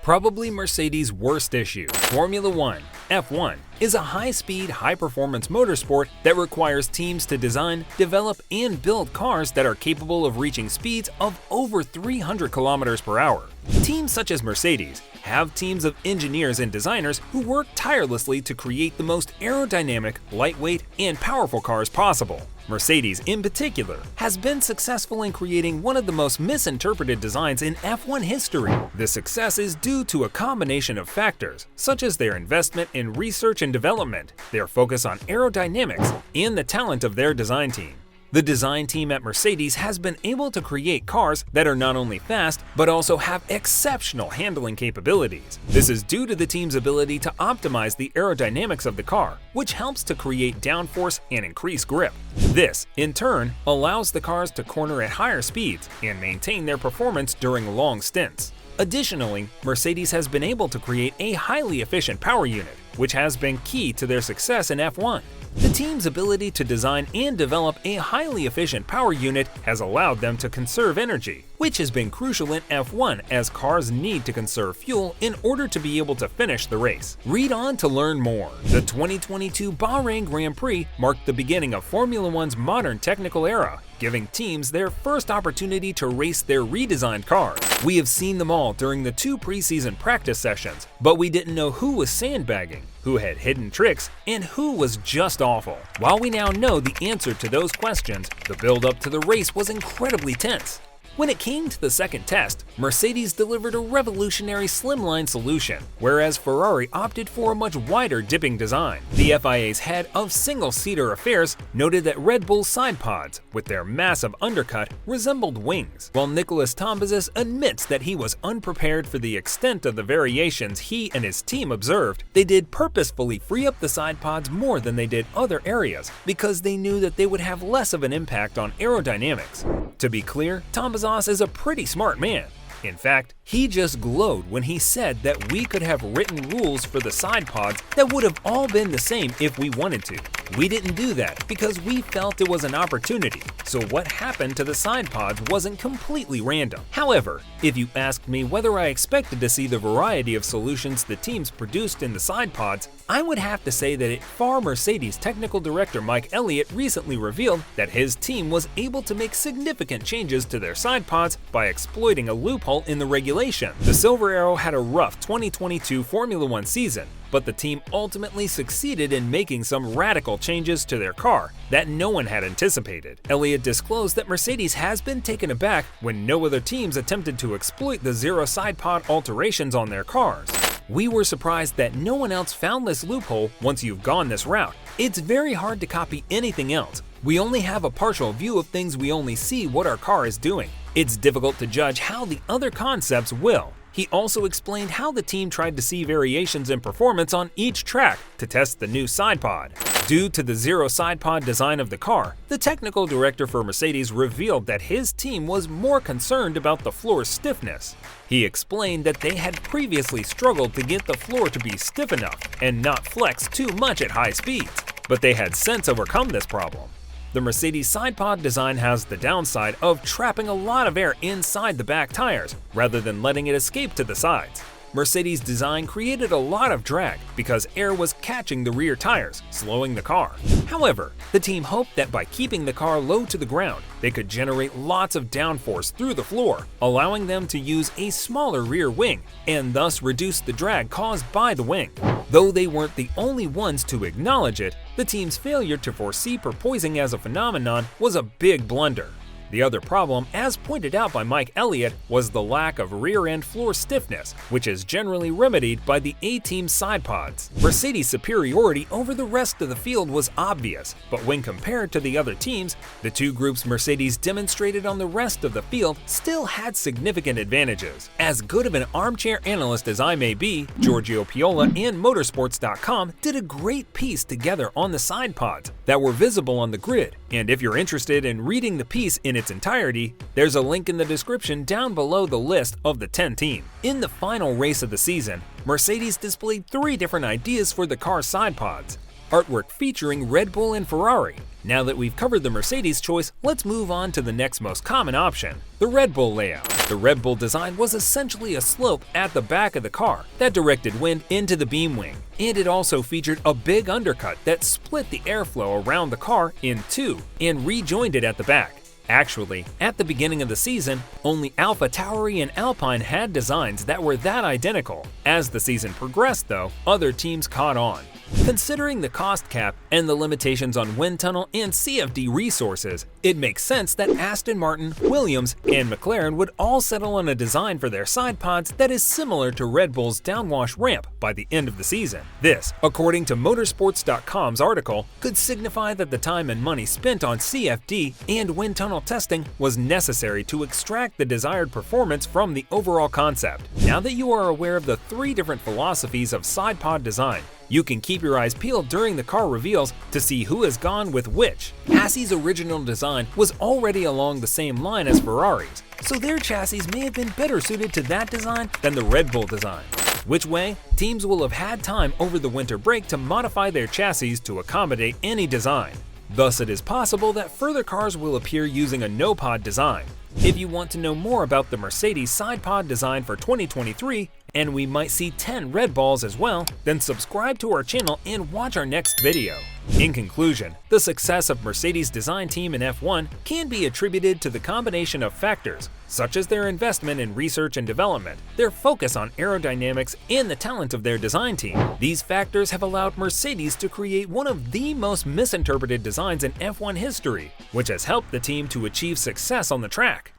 Probably Mercedes' worst issue, Formula One, F1, is a high-speed, high-performance motorsport that requires teams to design, develop, and build cars that are capable of reaching speeds of over 300 kilometers per hour. Teams such as Mercedes have teams of engineers and designers who work tirelessly to create the most aerodynamic, lightweight, and powerful cars possible. Mercedes, in particular, has been successful in creating one of the most misinterpreted designs in F1 history. This success is due to a combination of factors, such as their investment in research and development, their focus on aerodynamics, and the talent of their design team. The design team at Mercedes has been able to create cars that are not only fast, but also have exceptional handling capabilities. This is due to the team's ability to optimize the aerodynamics of the car, which helps to create downforce and increase grip. This, in turn, allows the cars to corner at higher speeds and maintain their performance during long stints. Additionally, Mercedes has been able to create a highly efficient power unit, which has been key to their success in F1. The team's ability to design and develop a highly efficient power unit has allowed them to conserve energy, which has been crucial in F1 as cars need to conserve fuel in order to be able to finish the race. Read on to learn more. The 2022 Bahrain Grand Prix marked the beginning of Formula One's modern technical era, giving teams their first opportunity to race their redesigned cars. We have seen them all during the 2 preseason practice sessions, but we didn't know who was sandbagging, who had hidden tricks, and who was just awful. While we now know the answer to those questions, the build-up to the race was incredibly tense. When it came to the second test, Mercedes delivered a revolutionary slimline solution, whereas Ferrari opted for a much wider dipping design. The FIA's head of single-seater affairs noted that Red Bull's sidepods, with their massive undercut, resembled wings, while Nicolas Tambazis admits that he was unprepared for the extent of the variations he and his team observed. They did purposefully free up the sidepods more than they did other areas because they knew that they would have less of an impact on aerodynamics. To be clear, Tambazis is a pretty smart man. In fact, he just glowed when he said that we could have written rules for the side pods that would have all been the same if we wanted to. We didn't do that because we felt it was an opportunity, so what happened to the side pods wasn't completely random. However, if you asked me whether I expected to see the variety of solutions the teams produced in the side pods, I would have to say that Mercedes technical director Mike Elliott recently revealed that his team was able to make significant changes to their side pods by exploiting a loophole in the regulation. The Silver Arrow had a rough 2022 Formula One season, but the team ultimately succeeded in making some radical changes to their car that no one had anticipated. Elliott disclosed that Mercedes has been taken aback when no other teams attempted to exploit the zero side pod alterations on their cars. We were surprised that no one else found this loophole once you've gone this route. It's very hard to copy anything else. We only have a partial view of things, we only see what our car is doing. It's difficult to judge how the other concepts will. He also explained how the team tried to see variations in performance on each track to test the new sidepod. Due to the zero sidepod design of the car, the technical director for Mercedes revealed that his team was more concerned about the floor's stiffness. He explained that they had previously struggled to get the floor to be stiff enough and not flex too much at high speeds, but they had since overcome this problem. The Mercedes sidepod design has the downside of trapping a lot of air inside the back tires rather than letting it escape to the sides. Mercedes' design created a lot of drag because air was catching the rear tires, slowing the car. However, the team hoped that by keeping the car low to the ground, they could generate lots of downforce through the floor, allowing them to use a smaller rear wing and thus reduce the drag caused by the wing. Though they weren't the only ones to acknowledge it, the team's failure to foresee porpoising as a phenomenon was a big blunder. The other problem, as pointed out by Mike Elliott, was the lack of rear-end floor stiffness, which is generally remedied by the A-team sidepods. Mercedes' superiority over the rest of the field was obvious, but when compared to the other teams, the two groups Mercedes demonstrated on the rest of the field still had significant advantages. As good of an armchair analyst as I may be, Giorgio Piola and Motorsports.com did a great piece together on the sidepods that were visible on the grid, and if you're interested in reading the piece in its entirety, there's a link in the description down below the list of the 10 teams. In the final race of the season, Mercedes displayed 3 different ideas for the car's sidepods. artwork featuring Red Bull and Ferrari. Now that we've covered the Mercedes choice, let's move on to the next most common option, the Red Bull layout. The Red Bull design was essentially a slope at the back of the car that directed wind into the beam wing, and it also featured a big undercut that split the airflow around the car in two and rejoined it at the back. Actually, at the beginning of the season, only AlphaTauri and Alpine had designs that were that identical. As the season progressed though, other teams caught on. Considering the cost cap and the limitations on wind tunnel and CFD resources, it makes sense that Aston Martin, Williams, and McLaren would all settle on a design for their side pods that is similar to Red Bull's downwash ramp by the end of the season. This, according to motorsports.com's article, could signify that the time and money spent on CFD and wind tunnel testing was necessary to extract the desired performance from the overall concept. Now that you are aware of the three different philosophies of side pod design, you can keep your eyes peeled during the car reveals to see who has gone with which. Haas's original design was already along the same line as Ferrari's, so their chassis may have been better suited to that design than the Red Bull design. Which way, teams will have had time over the winter break to modify their chassis to accommodate any design. Thus, it is possible that further cars will appear using a no-pod design. If you want to know more about the Mercedes side pod design for 2023, and we might see 10 Red Balls as well, then subscribe to our channel and watch our next video. In conclusion, the success of Mercedes' design team in F1 can be attributed to the combination of factors, such as their investment in research and development, their focus on aerodynamics, and the talent of their design team. These factors have allowed Mercedes to create one of the most misinterpreted designs in F1 history, which has helped the team to achieve success on the track.